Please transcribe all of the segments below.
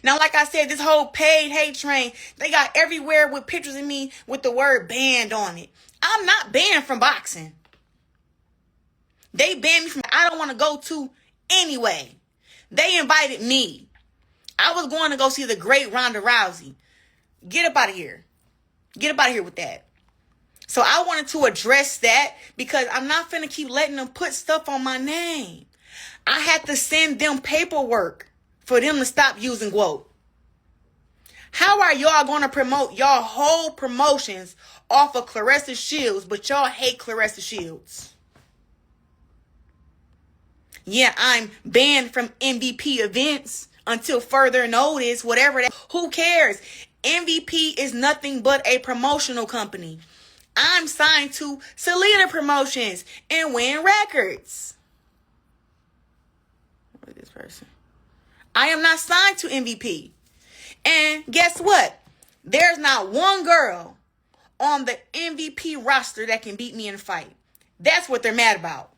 Now, like I said, this whole paid hate train, they got everywhere with pictures of me with the word banned on it. I'm not banned from boxing. They banned me from I don't want to go to anyway. They invited me. I was going to go see the great Ronda Rousey. Get up out of here. Get up out of here with that. So I wanted to address that because I'm not finna keep letting them put stuff on my name. I had to send them paperwork for them to stop using quote. How are y'all going to promote y'all whole promotions off of Claressa Shields, but y'all hate Claressa Shields? Yeah, I'm banned from MVP events until further notice, whatever that. Who cares? MVP is nothing but a promotional company. I'm signed to Selena Promotions and Win Records. What is this person? I am not signed to MVP. And guess what? There's not one girl on the MVP roster that can beat me in a fight. That's what they're mad about.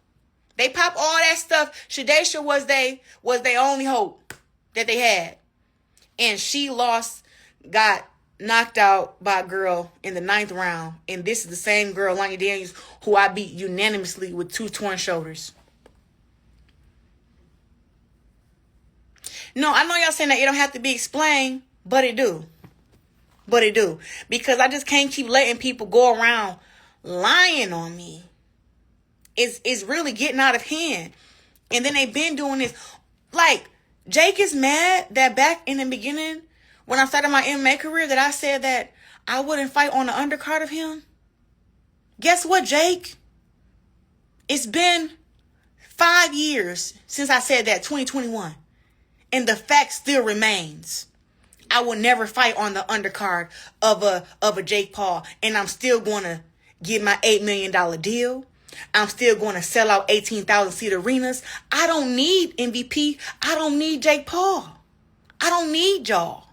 They pop all that stuff. Shadesha was they only hope that they had. And she lost, got knocked out by a girl in the 9th round. And this is the same girl, Lonnie Daniels, who I beat unanimously with 2 torn shoulders. No, I know y'all saying that it don't have to be explained, but it do. But it do. Because I just can't keep letting people go around lying on me. It's really getting out of hand. And then they've been doing this. Like, Jake is mad that back in the beginning, when I started my MMA career, that I said that I wouldn't fight on the undercard of him. Guess what, Jake? It's been 5 years since I said that, 2021. And the fact still remains. I will never fight on the undercard of a Jake Paul. And I'm still going to get my $8 million deal. I'm still going to sell out 18,000 seat arenas. I don't need MVP. I don't need Jake Paul. I don't need y'all.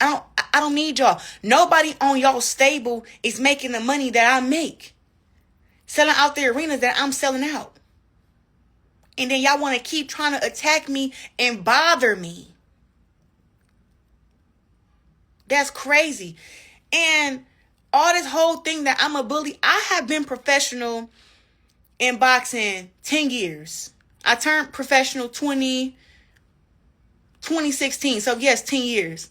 I don't need y'all. Nobody on y'all stable is making the money that I make. Selling out the arenas that I'm selling out. And then y'all want to keep trying to attack me and bother me. That's crazy. And all this whole thing that I'm a bully, I have been professional in boxing 10 years. I turned professional 2016. So yes, 10 years.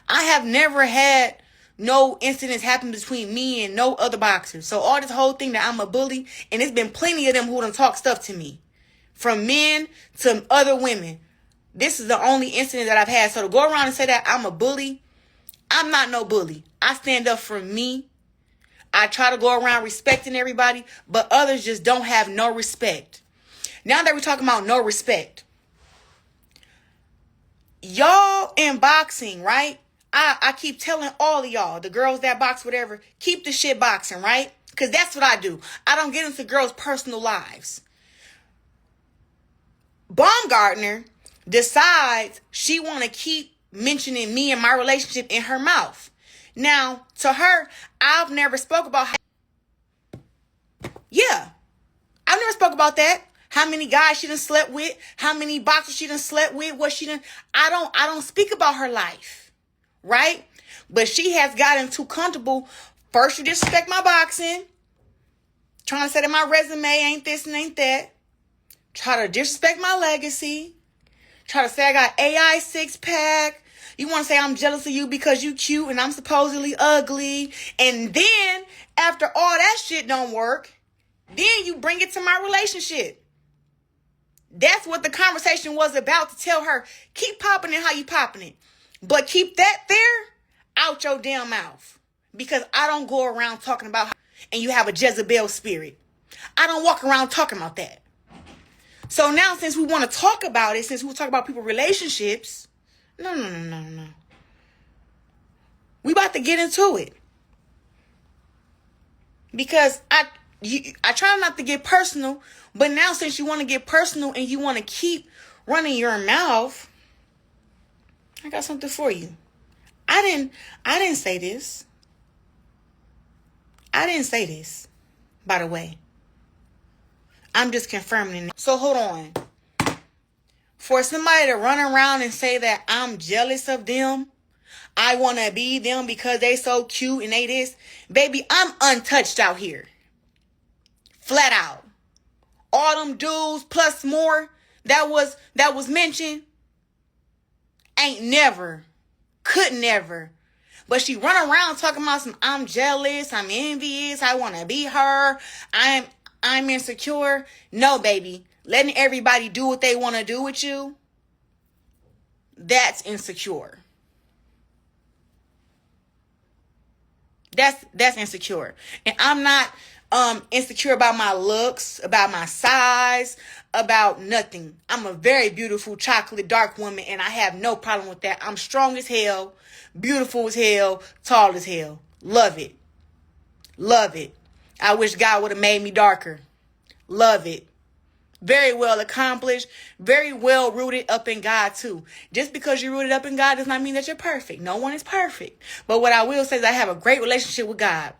I have never had no incidents happen between me and no other boxers. So all this whole thing that I'm a bully, and there's been plenty of them who done talk stuff to me. From men to other women. This is the only incident that I've had. So to go around and say that I'm a bully, I'm not no bully. I stand up for me. I try to go around respecting everybody, but others just don't have no respect. Now that we're talking about no respect, y'all in boxing, right? I keep telling all of y'all, the girls that box, whatever, keep the shit boxing, right? Because that's what I do. I don't get into girls' personal lives. BAUMGARDNER decides she want to keep mentioning me and my relationship in her mouth. Now, to her, I've never spoke about yeah, I've never spoke about that. How many guys she done slept with, how many boxers she done slept with, what she done. I don't speak about her life, right? But she has gotten too comfortable. First, you disrespect my boxing, trying to say that my resume ain't this and ain't that. Try to disrespect my legacy. Try to say I got AI 6-pack. You want to say I'm jealous of you because you cute and I'm supposedly ugly. And then, after all that shit don't work, then you bring it to my relationship. That's what the conversation was about, to tell her, keep popping it how you popping it. But keep that there out your damn mouth. Because I don't go around talking about how and you have a Jezebel spirit. I don't walk around talking about that. So now, since we want to talk about it, since we talk about people's relationships, no. We about to get into it. Because I try not to get personal, but now since you want to get personal and you want to keep running your mouth, I got something for you. I didn't say this. I didn't say this, by the way. I'm just confirming it. So hold on. For somebody to run around and say that I'm jealous of them, I want to be them because they so cute and they this. Baby, I'm untouched out here. Flat out. All them dudes plus more that was mentioned ain't never, could never. But she run around talking about some I'm jealous, I'm envious, I want to be her, I'm insecure. No, baby. Letting everybody do what they want to do with you, that's insecure. That's insecure. And I'm not insecure about my looks, about my size, about nothing. I'm a very beautiful chocolate dark woman, and I have no problem with that. I'm strong as hell, beautiful as hell, tall as hell. Love it. Love it. I wish God would have made me darker. Love it. Very well accomplished, very well rooted up in God too. Just because you're rooted up in God does not mean that you're perfect. No one is perfect. But what I will say is I have a great relationship with God.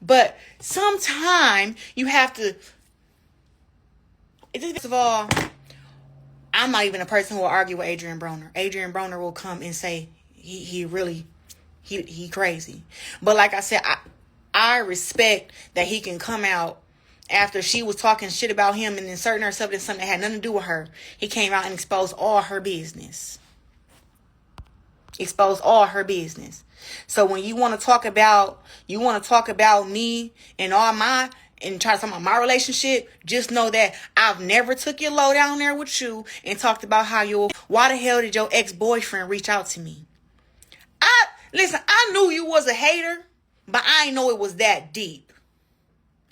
But sometimes you have to, first of all, I'm not even a person who will argue with Adrian Broner. Adrian Broner will come and say he crazy. But like I said, I respect that he can come out after she was talking shit about him and inserting herself in something that had nothing to do with her. He came out and exposed all her business. Exposed all her business. So when you want to talk about me and and try to talk about my relationship, just know that I've never took your low down there with you and talked about why the hell did your ex-boyfriend reach out to me? Listen, I knew you was a hater, but I didn't know it was that deep.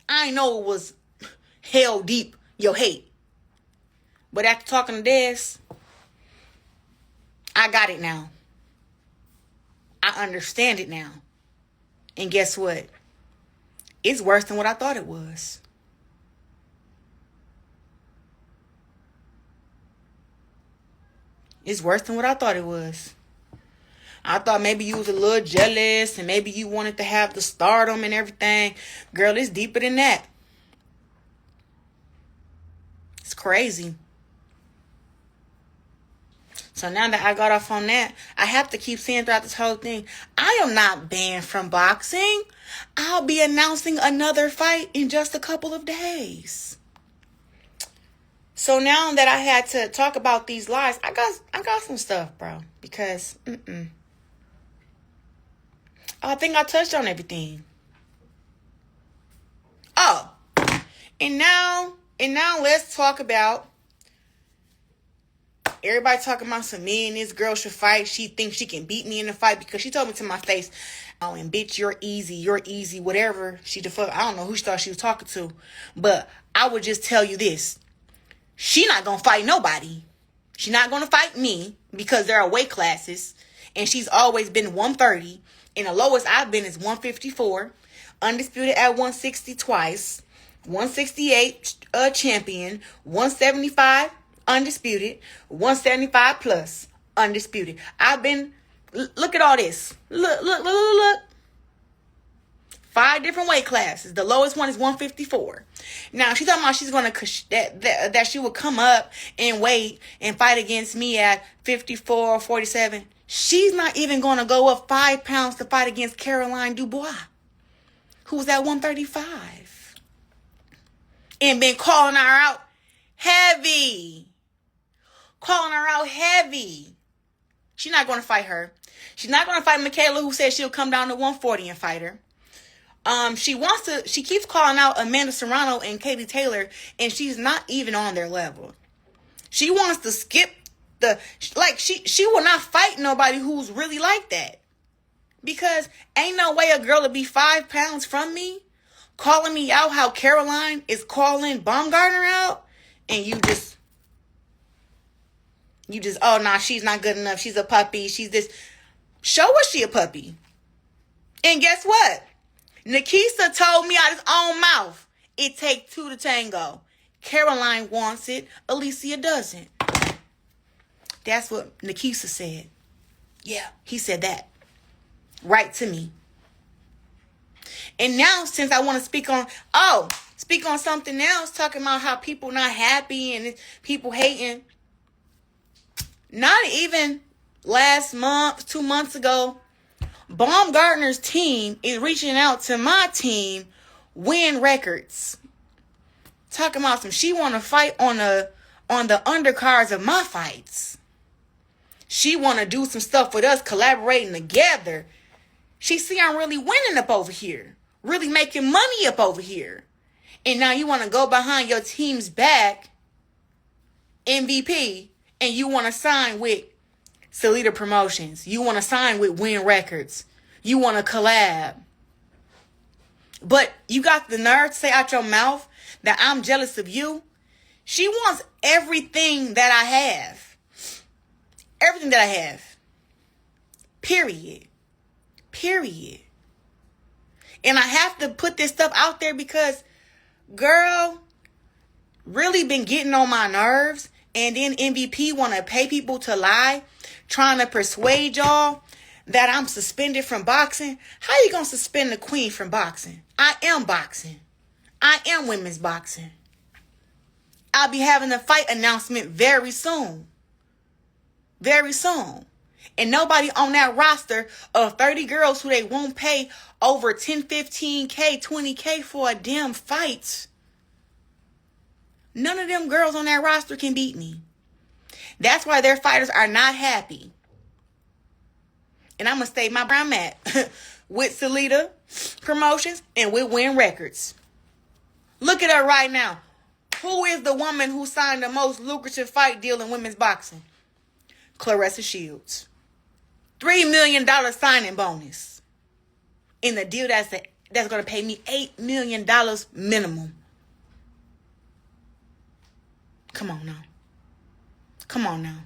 I know it was hell deep, your hate. But after talking to this, I got it now. I understand it now. And guess what? It's worse than what I thought it was. It's worse than what I thought it was. I thought maybe you was a little jealous and maybe you wanted to have the stardom and everything. Girl, it's deeper than that. It's crazy. So now that I got off on that, I have to keep saying throughout this whole thing, I am not banned from boxing. I'll be announcing another fight in just a couple of days. So now that I had to talk about these lies, I got some stuff, bro. Because, I think I touched on everything. Oh, and now let's talk about everybody talking about some me and this girl should fight. She thinks she can beat me in the fight because she told me to my face, oh, and bitch, you're easy, whatever. I don't know who she thought she was talking to, but I would just tell you this. She not going to fight nobody. She not going to fight me because there are weight classes and she's always been 130. And the lowest I've been is 154. Undisputed at 160 twice. 168 champion. 175 undisputed. 175 plus undisputed. Look at all this. Look. 5 different weight classes. The lowest one is 154. Now, she's talking about that she would come up and weight and fight against me at 54 or 47. She's not even going to go up 5 pounds to fight against Caroline Dubois, who's at 135. And been calling her out heavy. She's not going to fight her. She's not going to fight Michaela, who said she'll come down to 140 and fight her. She keeps calling out Amanda Serrano and Katie Taylor, and she's not even on their level. She wants to skip she will not fight nobody who's really like that. Because ain't no way a girl to be 5 pounds from me, calling me out how Caroline is calling Baumgardner out, and you just, oh, nah, she's not good enough. She's a puppy. She's this. Show her she a puppy. And guess what? Nikisa told me out his own mouth, it takes 2 to tango. Caroline wants it. ALYCIA doesn't. That's what Nikisa said. Yeah, he said that. Right to me. And now, since I want to speak on something else, talking about how people not happy and people hating. Not even last month, 2 months ago, Baumgardner's team is reaching out to my team, Win Records. Talking about some, she want to fight on the undercards of my fights. She want to do some stuff with us, collaborating together. She see I'm really winning up over here. Really making money up over here. And now you want to go behind your team's back, MVP, and you want to sign with Salida Promotions. You want to sign with Win Records. You want to collab. But you got the nerve to say out your mouth that I'm jealous of you. She wants everything that I have. Everything that I have. Period. Period. And I have to put this stuff out there because, girl, really been getting on my nerves. And then MVP want to pay people to lie, trying to persuade y'all that I'm suspended from boxing. How you going to suspend the queen from boxing? I am boxing. I am women's boxing. I'll be having a fight announcement very soon. Very soon. And nobody on that roster of 30 girls who they won't pay over 10, 15K, 20K for a damn fight. None of them girls on that roster can beat me. That's why their fighters are not happy. And I'm going to stay my brown mat with Salida Promotions and with Win Records. Look at her right now. Who is the woman who signed the most lucrative fight deal in women's boxing? Claressa Shields. $3 million signing bonus. In the deal that's going to pay me $8 million minimum. Come on now. Come on now.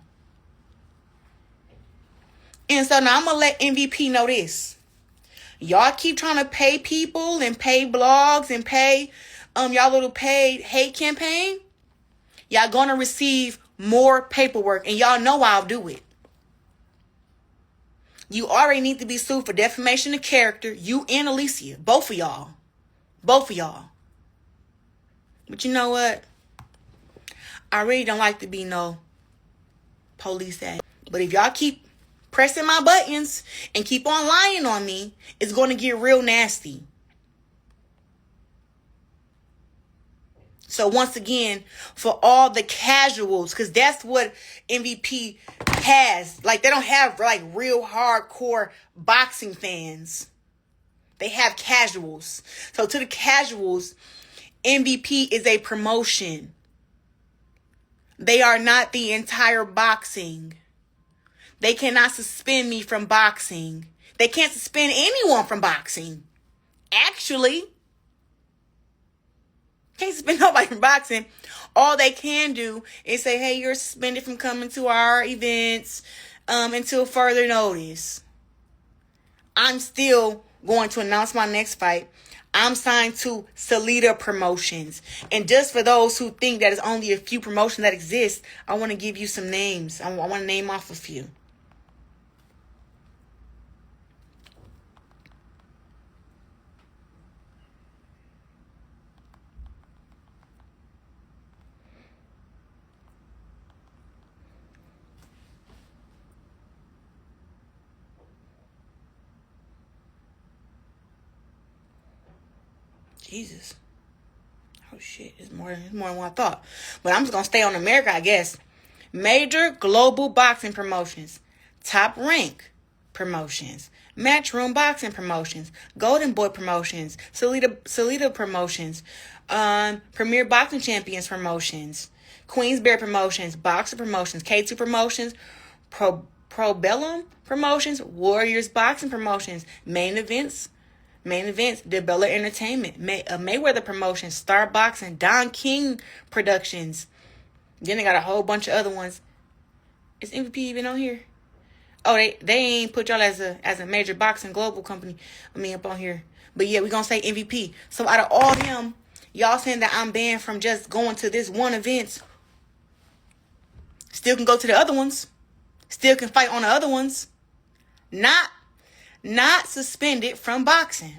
And so now I'm going to let MVP know this. Y'all keep trying to pay people and pay blogs and pay y'all little paid hate campaign. Y'all going to receive more paperwork. And y'all know I'll do it. You already need to be sued for defamation of character. You and ALYCIA. Both of y'all. Both of y'all. But you know what? I really don't like to be no police act. But if y'all keep pressing my buttons and keep on lying on me, it's going to get real nasty. So once again, for all the casuals, because that's what MVP has. Like, they don't have like real hardcore boxing fans. They have casuals. So to the casuals, MVP is a promotion. They are not the entire boxing. They cannot suspend me from boxing. They can't suspend anyone from boxing. Actually, can't suspend nobody from boxing. All they can do is say, hey, you're suspended from coming to our events until further notice. I'm still going to announce my next fight. I'm signed to Salida Promotions. And just for those who think that it's only a few promotions that exist, I want to give you some names. I want to name off a few. Jesus. Oh, shit. It's more than what I thought. But I'm just going to stay on America, I guess. Major Global Boxing Promotions. Top Rank Promotions. Matchroom Boxing Promotions. Golden Boy Promotions. Salida Promotions. Premier Boxing Champions Promotions. Queensberry Promotions. Boxer Promotions. K2 Promotions. Pro Bellum Promotions. Warriors Boxing Promotions. Main Events, DeBella Entertainment, Mayweather Promotions, Star Boxing, Don King Productions. Then they got a whole bunch of other ones. Is MVP even on here? Oh, they ain't put y'all as a major boxing global company. Up on here. But yeah, we gonna say MVP. So out of all them, y'all saying that I'm banned from just going to this one event. Still can go to the other ones. Still can fight on the other ones. Not suspended from boxing.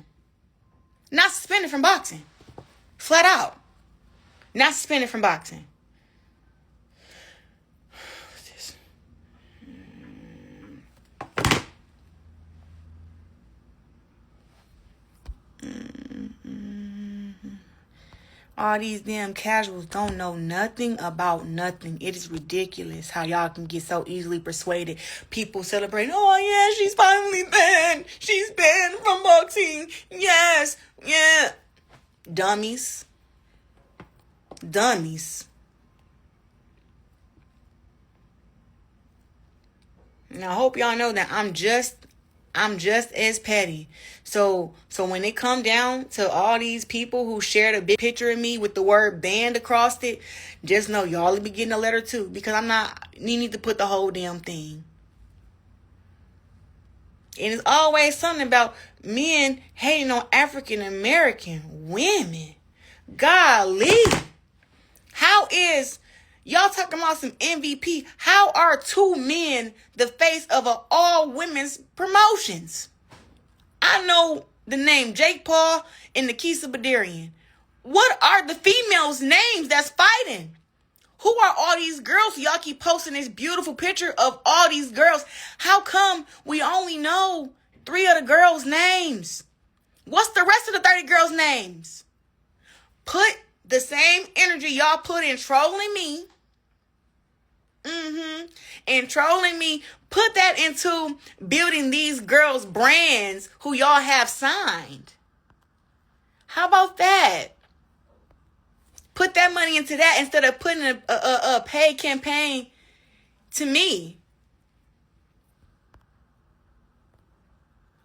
Not suspended from boxing. Flat out. Not suspended from boxing. What's this? All these damn casuals don't know nothing about nothing. It is ridiculous how y'all can get so easily persuaded. People celebrating, oh yeah, she's finally banned. She's banned from boxing. Yes, yeah. Dummies. Dummies. And I hope y'all know that I'm just as petty. So when it come down to all these people who shared a big picture of me with the word banned across it, just know y'all will be getting a letter too. Because you need to put the whole damn thing. And it's always something about men hating on African American women. Golly. How is y'all talking about some MVP? How are two men the face of an all women's promotions? I know the name Jake Paul and Nikisa Badarian. What are the females' names that's fighting? Who are all these girls? Y'all keep posting this beautiful picture of all these girls. How come we only know 3 of the girls' names? What's the rest of the 30 girls' names? Put the same energy y'all put in trolling me. And trolling me, put that into building these girls' brands who y'all have signed. How about that? Put that money into that instead of putting a paid campaign to me.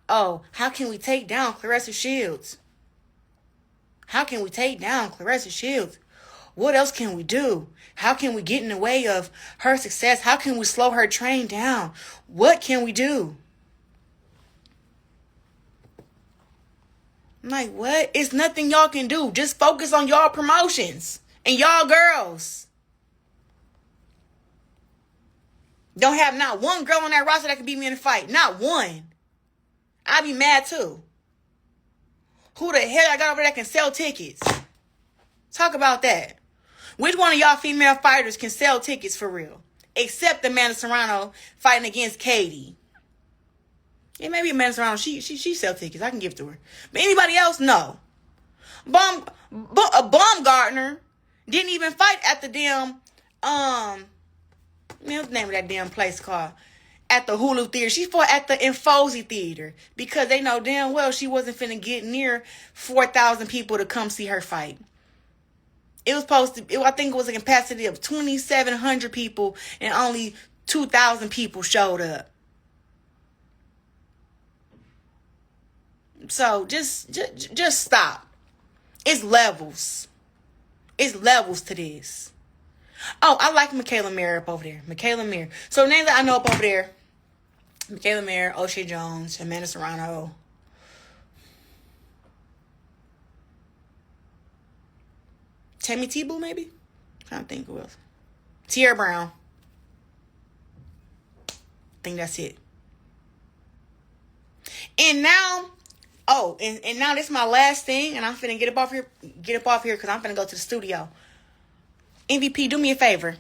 Oh, how can we take down Claressa Shields? How can we take down Claressa Shields? What else can we do? How can we get in the way of her success? How can we slow her train down? What can we do? I'm like, what? It's nothing y'all can do. Just focus on y'all promotions and y'all girls. Don't have not one girl on that roster that can beat me in a fight. Not one. I'd be mad too. Who the hell I got over there that can sell tickets? Talk about that. Which one of y'all female fighters can sell tickets for real? Except Amanda Serrano fighting against Katie. Yeah, maybe Amanda Serrano, she sell tickets. I can give it to her. But anybody else, no. Baumgardner didn't even fight at the damn, what's the name of that damn place called? At the Hulu Theater. She fought at the Infosi Theater because they know damn well she wasn't finna get near 4,000 people to come see her fight. It was supposed to, I think it was a capacity of 2,700 people and only 2,000 people showed up. So just stop. It's levels. It's levels to this. Oh, I like Michaela Mayer up over there. Michaela Mayer. So names that I know up over there. Michaela Mayer, O'Shea Jones, Amanda Serrano. Tammy Tebow, maybe? I don't think who else. Tierra Brown. I think that's it. And now, and now this is my last thing, and I'm finna get up off here because I'm finna go to the studio. MVP, do me a favor.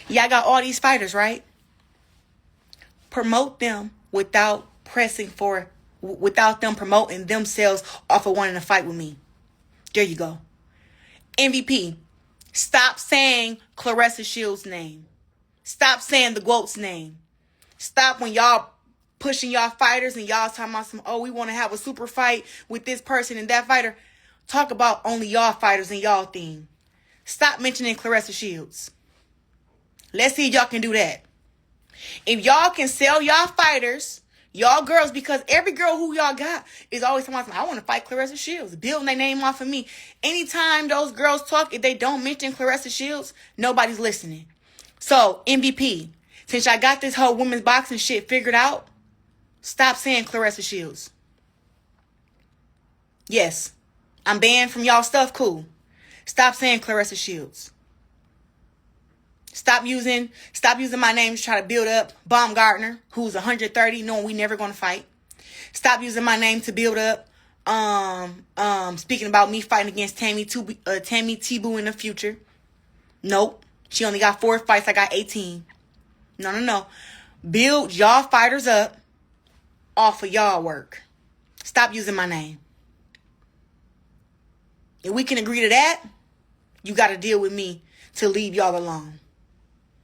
Y'all got all these fighters, right? Promote them without them promoting themselves off of wanting to fight with me. There you go. MVP, stop saying Claressa Shields' name. Stop saying the GOAT's name. Stop when y'all pushing y'all fighters and y'all talking about we want to have a super fight with this person and that fighter. Talk about only y'all fighters and y'all thing. Stop mentioning Claressa Shields. Let's see if y'all can do that. If y'all can sell y'all fighters, y'all girls, because every girl who y'all got is always talking about, I want to fight Claressa Shields, building their name off of me. Anytime those girls talk, if they don't mention Claressa Shields, nobody's listening. So, MVP, since I got this whole women's boxing shit figured out, stop saying Claressa Shields. Yes, I'm banned from y'all stuff, cool. Stop saying Claressa Shields. Stop using my name to try to build up BAUMGARDNER, who's 130, knowing we never gonna fight. Stop using my name to build up speaking about me fighting against Tammy Tebow in the future. Nope. She only got 4 fights, I got 18. No. Build y'all fighters up off of y'all work. Stop using my name. If we can agree to that, you got to deal with me to leave y'all alone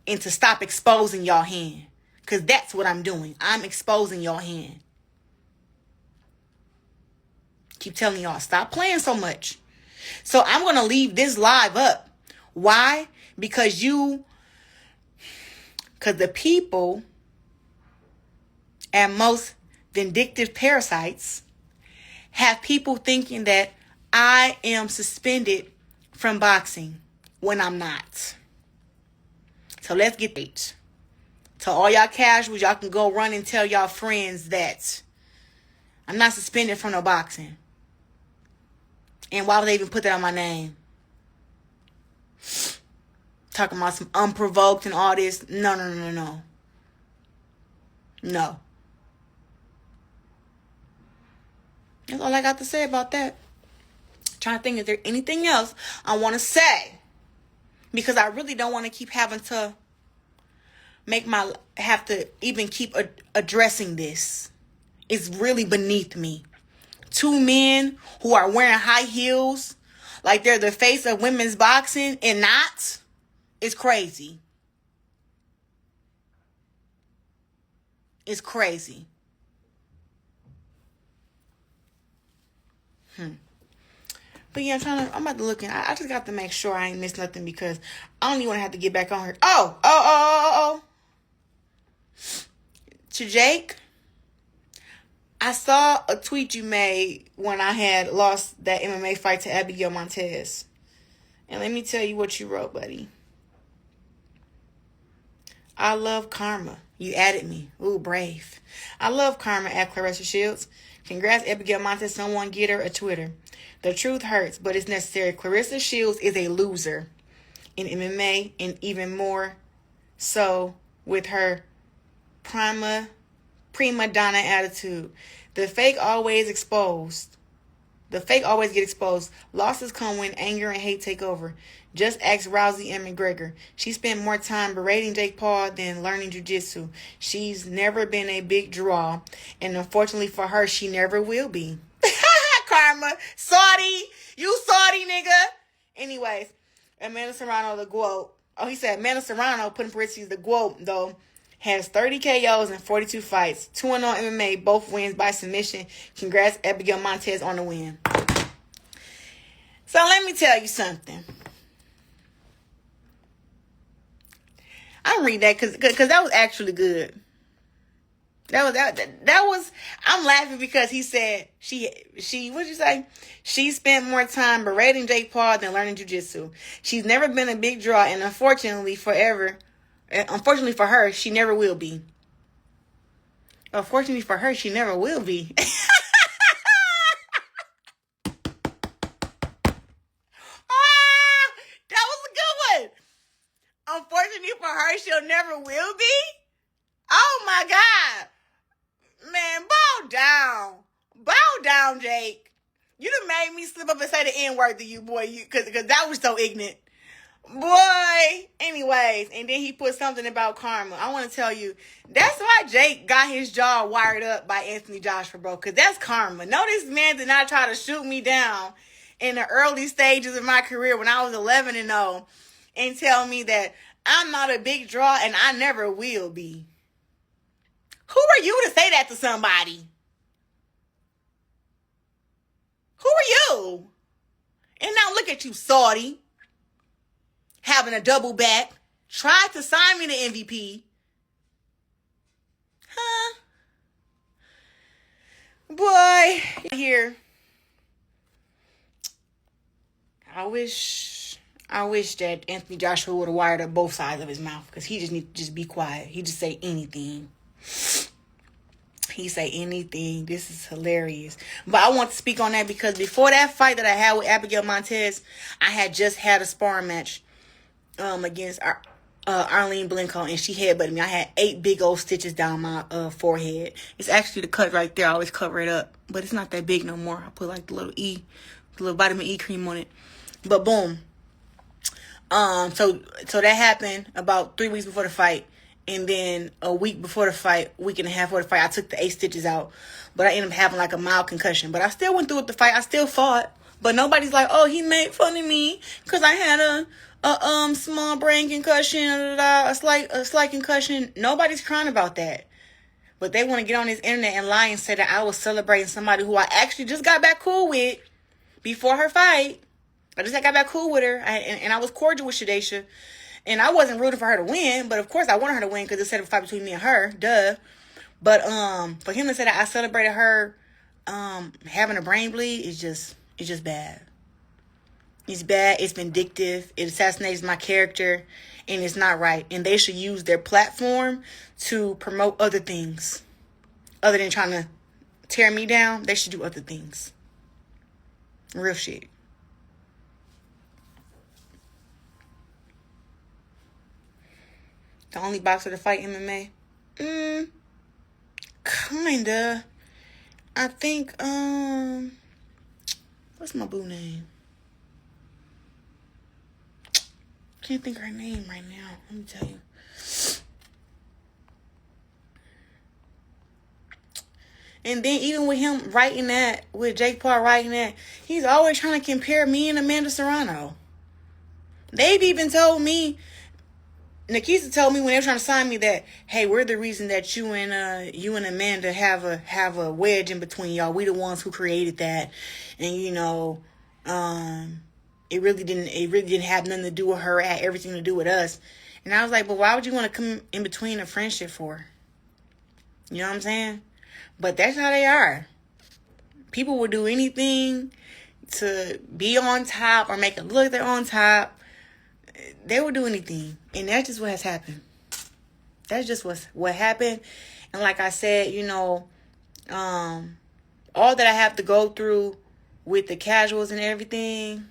and to stop exposing y'all hand. Because that's what I'm doing. I'm exposing y'all hand. Keep telling y'all, stop playing so much. So I'm going to leave this live up. Why? Because the people and most vindictive parasites have people thinking that I am suspended from boxing when I'm not. So let's get it. To all y'all casuals, y'all can go run and tell y'all friends that I'm not suspended from no boxing. And why would they even put that on my name? Talking about some unprovoked and all this. No. No. That's all I got to say about that. Trying to think, is there anything else I want to say? Because I really don't want to keep having to keep addressing this. It's really beneath me. Two men who are wearing high heels like they're the face of women's boxing and not, it's crazy. It's crazy. But yeah, I'm about to look in. I just got to make sure I ain't missed nothing because I don't even want to have to get back on her. Oh. To Jake, I saw a tweet you made when I had lost that MMA fight to Abigail Montez. And let me tell you what you wrote, buddy. I love karma. You added me. Ooh, brave. I love karma at Claressa Shields. Congrats, Abigail Montez. Someone get her a Twitter. The truth hurts, but it's necessary. Claressa Shields is a loser in MMA and even more so with her prima donna attitude. The fake always get exposed. Losses come when anger and hate take over. Just ask Rousey and McGregor. She spent more time berating Jake Paul than learning jiu-jitsu. She's never been a big draw, and unfortunately for her, she never will be. Karma. Saudi. You Saudi, nigga. Anyways, Amanda Serrano, the GOAT. Oh, he said Amanda Serrano, put in parentheses, the GOAT, though, has 30 KOs and 42 fights. 2-0 MMA, both wins by submission. Congrats, Abigail Montez, on the win. So let me tell you something. I'm reading that because that was actually good. That was I'm laughing because he said she what'd you say? She spent more time berating Jake Paul than learning jiu-jitsu. She's never been a big draw, and unfortunately for her, she never will be. Unfortunately for her, she never will be. That was a good one. Unfortunately for her, she'll never will be. Oh my God. Man, bow down. Bow down, Jake. You done made me slip up and say the N-word to you, boy. Because that was so ignorant. Boy. Anyways, and then he put something about karma. I want to tell you, that's why Jake got his jaw wired up by Anthony Joshua, bro. Because that's karma. No, this man did not try to shoot me down in the early stages of my career when I was 11-0 and tell me that I'm not a big draw and I never will be. Who are you to say that to somebody? Who are you? And now look at you, Saudi. Having a double back. Tried to sign me the MVP. Huh? Boy. Here. I wish that Anthony Joshua would have wired up both sides of his mouth. Because he just need to just be quiet. He just say anything. He say anything. This is hilarious. But I want to speak on that because before that fight that I had with Abigail Montez, I had just had a sparring match against Arlene Blenko, and she headbutted me. I had 8 big old stitches down my forehead. It's actually the cut right there. I always cover it up, but it's not that big no more. I put like the little vitamin E cream on it. But boom. So that happened about 3 weeks before the fight. And then a week before the fight, week and a half before the fight, I took the 8 stitches out. But I ended up having like a mild concussion. But I still went through with the fight. I still fought. But nobody's like, oh, he made fun of me because I had a small brain concussion, a slight concussion. Nobody's crying about that. But they want to get on this internet and lie and say that I was celebrating somebody who I actually just got back cool with before her fight. I just got back cool with her, and I was cordial with Shadesha. And I wasn't rooting for her to win, but of course I wanted her to win because it said a fight between me and her, duh. But for him to say that I celebrated her having a brain bleed is just bad. It's bad. It's vindictive. It assassinates my character, and it's not right. And they should use their platform to promote other things, other than trying to tear me down. They should do other things. Real shit. The only boxer to fight MMA? Kinda. I think, what's my boo name? Can't think of her name right now. Let me tell you. And then even with him writing that, with Jake Paul writing that, he's always trying to compare me and Amanda Serrano. They've even told me, Nikisa told me when they were trying to sign me that, hey, we're the reason that you and Amanda have a wedge in between y'all. We the ones who created that, and it really didn't have nothing to do with her. It had everything to do with us. And I was like, but why would you want to come in between a friendship for? You know what I'm saying? But that's how they are. People will do anything to be on top or make it look like they're on top. They will do anything. And that's just what has happened. That's just what happened. And like I said, all that I have to go through with the casuals and everything.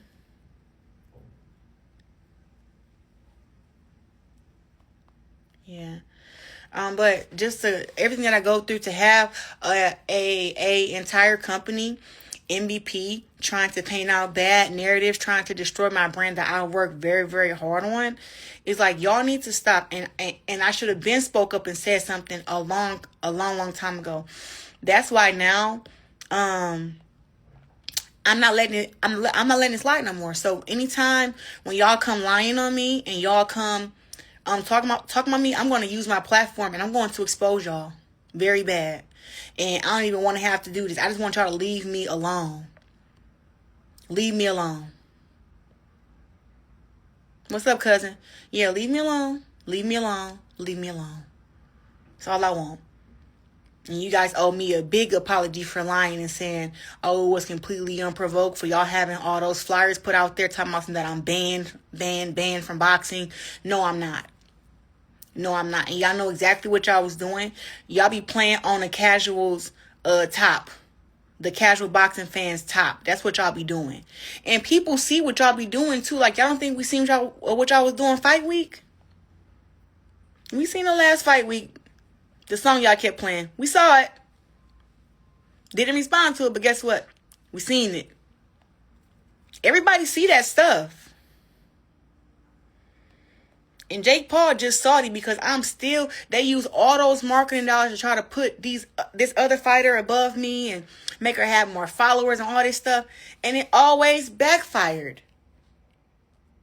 Yeah. But just everything that I go through to have a entire company, MVP, trying to paint out bad narratives, trying to destroy my brand that I work very, very hard on, is like, y'all need to stop. And I should have been spoke up and said something a long time ago. That's why now, I'm not letting it slide no more. So anytime when y'all come lying on me and y'all come talking about me, I'm going to use my platform and I'm going to expose y'all very bad. And I don't even want to have to do this. I just want y'all to leave me alone. Leave me alone. What's up, cousin? Yeah, leave me alone. Leave me alone. Leave me alone. That's all I want. And you guys owe me a big apology for lying and saying, oh, it was completely unprovoked for y'all having all those flyers put out there talking about that I'm banned from boxing. No, I'm not. No, I'm not. And y'all know exactly what y'all was doing. Y'all be playing on the casuals top. The casual boxing fans top. That's what y'all be doing. And people see what y'all be doing too. Like, y'all don't think we seen what y'all was doing fight week? We seen the last fight week. The song y'all kept playing. We saw it. Didn't respond to it, but guess what? We seen it. Everybody see that stuff. And Jake Paul just salty because they use all those marketing dollars to try to put this other fighter above me and make her have more followers and all this stuff. And it always backfired.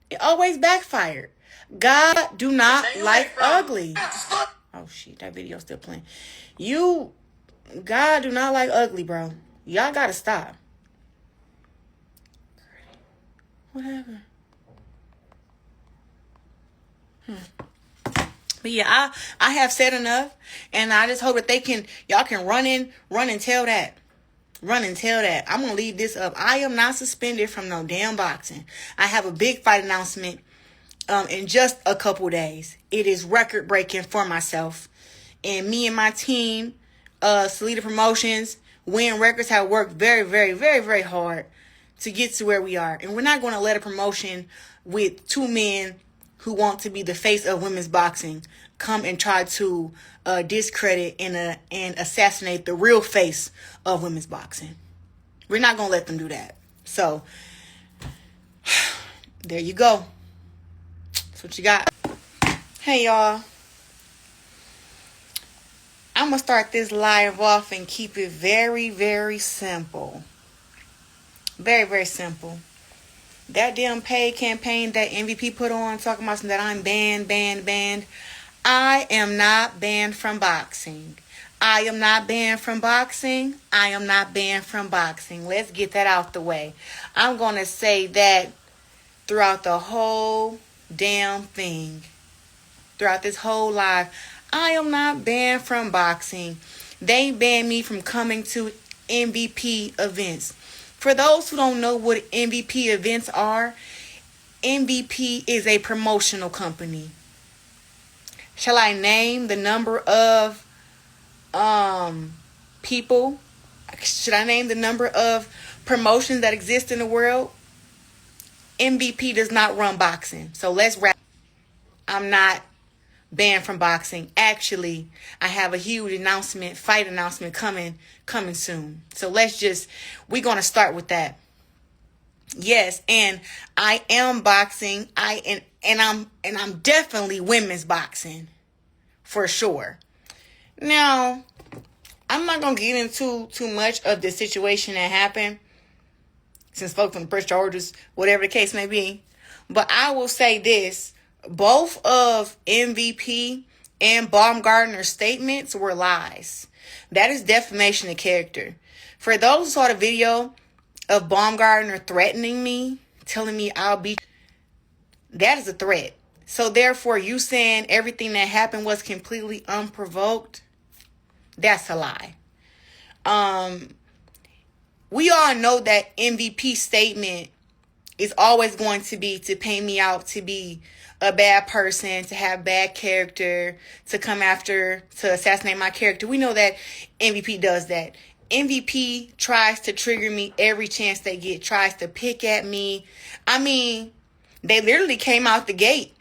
It always backfired. God do not like ugly. Oh shit, that video's still playing. God do not like ugly, bro. Y'all gotta stop. Whatever. But yeah, I have said enough, and I just hope that y'all can run and tell that. Run and tell that. I'm gonna leave this up. I am not suspended from no damn boxing. I have a big fight announcement in just a couple days. It is record breaking for myself. And me and my team, Salida Promotions, Win Records, have worked very, very, very, very hard to get to where we are. And we're not gonna let a promotion with two men who want to be the face of women's boxing come and try to discredit and assassinate the real face of women's boxing. We're not going to let them do that. So, there you go. That's what you got. Hey, y'all. I'm going to start this live off and keep it very, very simple. Very, very simple. That damn paid campaign that MVP put on talking about that I'm banned. I am not banned from boxing. I am not banned from boxing. I am not banned from boxing. Let's get that out the way. I'm going to say that throughout the whole damn thing. Throughout this whole live. I am not banned from boxing. They banned me from coming to MVP events. For those who don't know what MVP events are, MVP is a promotional company. Shall I name the number of people? Should I name the number of promotions that exist in the world? MVP does not run boxing. So let's wrap. I'm not banned from boxing. Actually, I have a huge fight announcement coming soon. So we're going to start with that. Yes, and I am boxing. I'm definitely women's boxing for sure. Now, I'm not going to get into too much of the situation that happened since folks on the press charges, whatever the case may be. But I will say this. Both of MVP and Baumgardner's statements were lies. That is defamation of character. For those who saw the video of Baumgardner threatening me, telling me I'll beat, that is a threat. So therefore, you saying everything that happened was completely unprovoked, that's a lie. We all know that MVP's statement is always going to be to paint me out to be a bad person, to have bad character, to come after, to assassinate my character. We know that MVP does that. MVP tries to trigger me every chance they get, tries to pick at me. I mean, they literally came out the gate.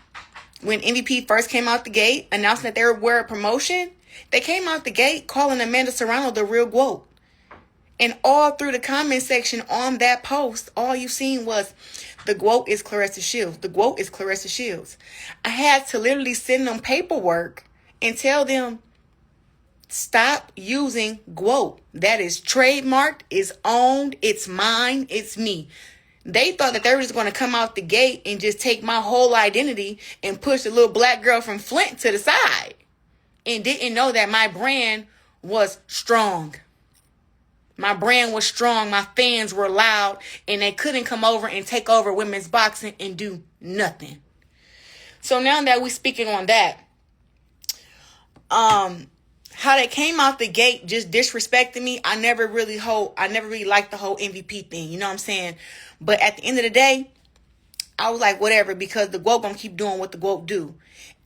When MVP first came out the gate, announcing that they were a promotion, they came out the gate calling Amanda Serrano the real GWOAT. And all through the comment section on that post, all you seen was the GWOAT is Claressa Shields. The GWOAT is Claressa Shields. I had to literally send them paperwork and tell them, stop using GWOAT. That is trademarked, is owned, it's mine, it's me. They thought that they were just going to come out the gate and just take my whole identity and push the little black girl from Flint to the side. And didn't know that my brand was strong. My brand was strong. My fans were loud. And they couldn't come over and take over women's boxing and do nothing. So now that we're speaking on that, how they came out the gate just disrespecting me, I never really liked the whole MVP thing. You know what I'm saying? But at the end of the day, I was like, whatever, because the GWOAT gonna keep doing what the GWOAT do.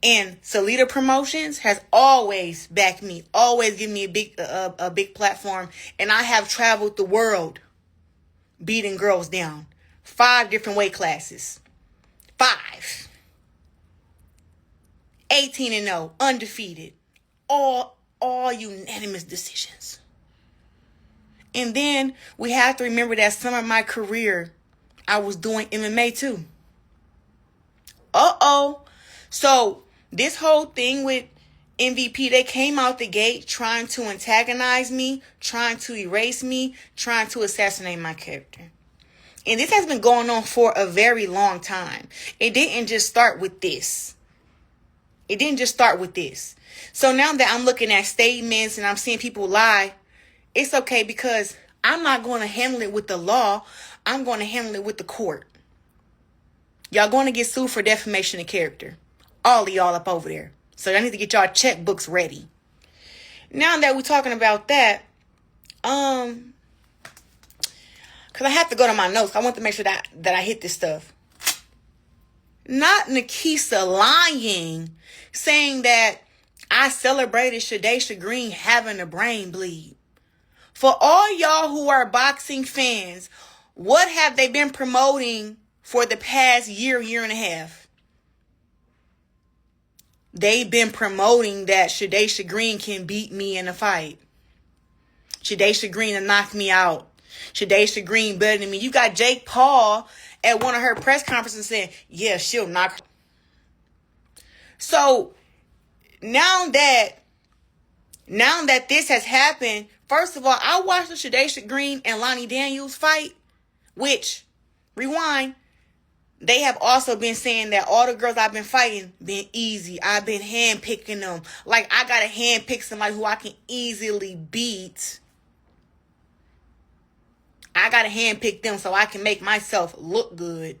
And Salida Promotions has always backed me, always given me a big platform. And I have traveled the world beating girls down. 5 different weight classes. 5. 18-0, undefeated. All unanimous decisions. And then we have to remember that some of my career, I was doing MMA too. So this whole thing with MVP, they came out the gate trying to antagonize me, trying to erase me, trying to assassinate my character. And this has been going on for a very long time. It didn't just start with this. So now that I'm looking at statements and I'm seeing people lie, it's okay because I'm not going to handle it with the law. I'm going to handle it with the court. Y'all going to get sued for defamation of character. All of y'all up over there. So y'all need to get y'all checkbooks ready. Now that we're talking about that, because I have to go to my notes. I want to make sure that I hit this stuff. Not Nikisa lying, saying that I celebrated Shadaysha Green having a brain bleed. For all y'all who are boxing fans, what have they been promoting for the past year and a half? They've been promoting that Shadaysha Green can beat me in a fight. Shadaysha Green will knock me out. Shadaysha Green better than me. You got Jake Paul at one of her press conferences saying, yeah, she'll knock her. So now that this has happened, first of all, I watched the Shadaysha Green and Lonnie Daniels fight which, rewind, they have also been saying that all the girls I've been fighting been easy. I've been handpicking them. Like, I gotta handpick somebody who I can easily beat. I gotta handpick them so I can make myself look good.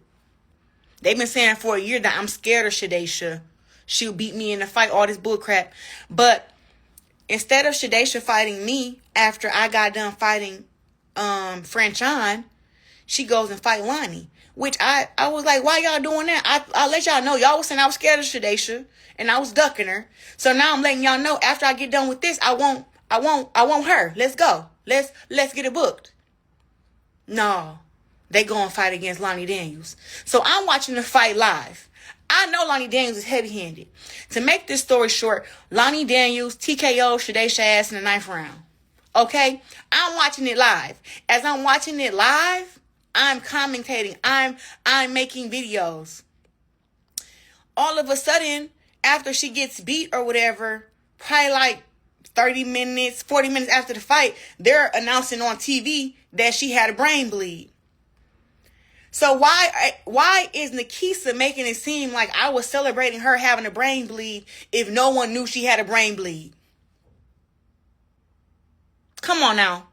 They've been saying for a year that I'm scared of Shadesha. She'll beat me in the fight, all this bullcrap. But instead of Shadesha fighting me after I got done fighting Franchon, she goes and fight Lonnie. Which I was like, why y'all doing that? I let y'all know. Y'all was saying I was scared of Shadesha and I was ducking her. So now I'm letting y'all know after I get done with this, I want her. Let's go. Let's get it booked. No. They go and fight against Lonnie Daniels. So I'm watching the fight live. I know Lonnie Daniels is heavy-handed. To make this story short, Lonnie Daniels TKO Shadesha ass in the 9th round. Okay? I'm watching it live. As I'm watching it live, I'm commentating. I'm making videos. All of a sudden, after she gets beat or whatever, probably like 30 minutes, 40 minutes after the fight, they're announcing on TV that she had a brain bleed. So why is Nikisa making it seem like I was celebrating her having a brain bleed if no one knew she had a brain bleed? Come on now.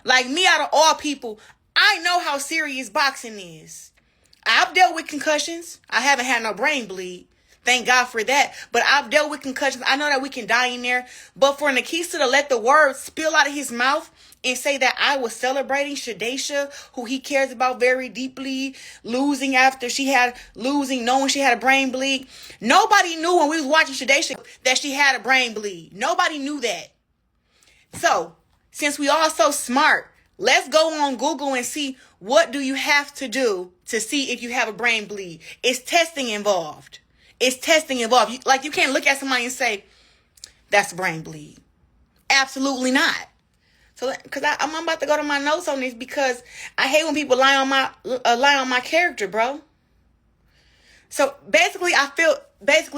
Like, me out of all people, I know how serious boxing is. I've dealt with concussions. I haven't had no brain bleed. Thank God for that. But I've dealt with concussions. I know that we can die in there. But for Nikisa to let the words spill out of his mouth and say that I was celebrating Shadesha, who he cares about very deeply, losing after knowing she had a brain bleed. Nobody knew when we was watching Shadesha that she had a brain bleed. Nobody knew that. So, since we all so smart, let's go on Google and see what do you have to do to see if you have a brain bleed. It's testing involved. It's testing involved. Like, you can't look at somebody and say, that's a brain bleed. Absolutely not. So, because I'm about to go to my notes on this because I hate when people lie on my character, bro. So basically,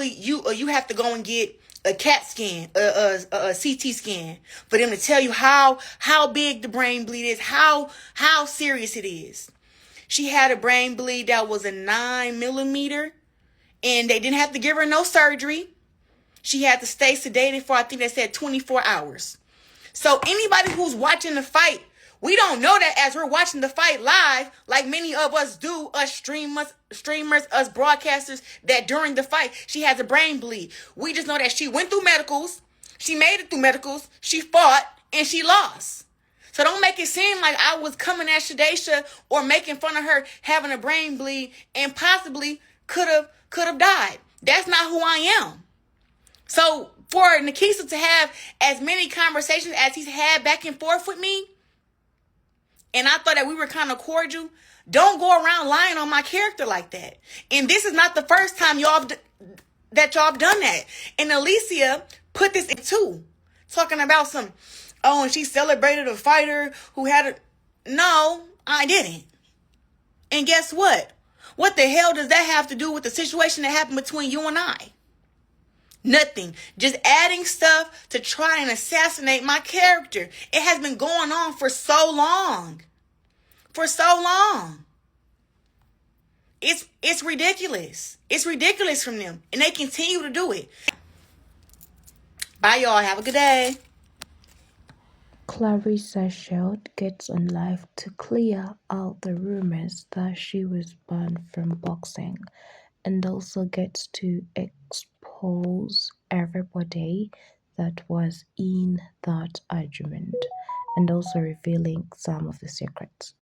you have to go and get a CAT scan, a CT scan for them to tell you how big the brain bleed is, how serious it is. She had a brain bleed that was a 9 millimeter, and they didn't have to give her no surgery. She had to stay sedated for, I think they said 24 hours. So anybody who's watching the fight, we don't know that as we're watching the fight live, like many of us do, us streamers, us broadcasters, that during the fight, she has a brain bleed. We just know that she went through medicals, she made it through medicals, she fought, and she lost. So don't make it seem like I was coming at Shadesha or making fun of her having a brain bleed and possibly could have died. That's not who I am. So for Nikisa to have as many conversations as he's had back and forth with me, and I thought that we were kind of cordial, don't go around lying on my character like that. And this is not the first time y'all have done that. And ALYCIA put this in too, talking about and she celebrated a fighter who had a... No, I didn't. And guess what? What the hell does that have to do with the situation that happened between you and I? Nothing. Just adding stuff to try and assassinate my character. It has been going on for so long. For so long. It's ridiculous. It's ridiculous from them. And they continue to do it. Bye, y'all. Have a good day. Claressa Shield gets on live to clear out the rumors that she was banned from boxing, and also gets to expose everybody that was in that argument, and also revealing some of the secrets.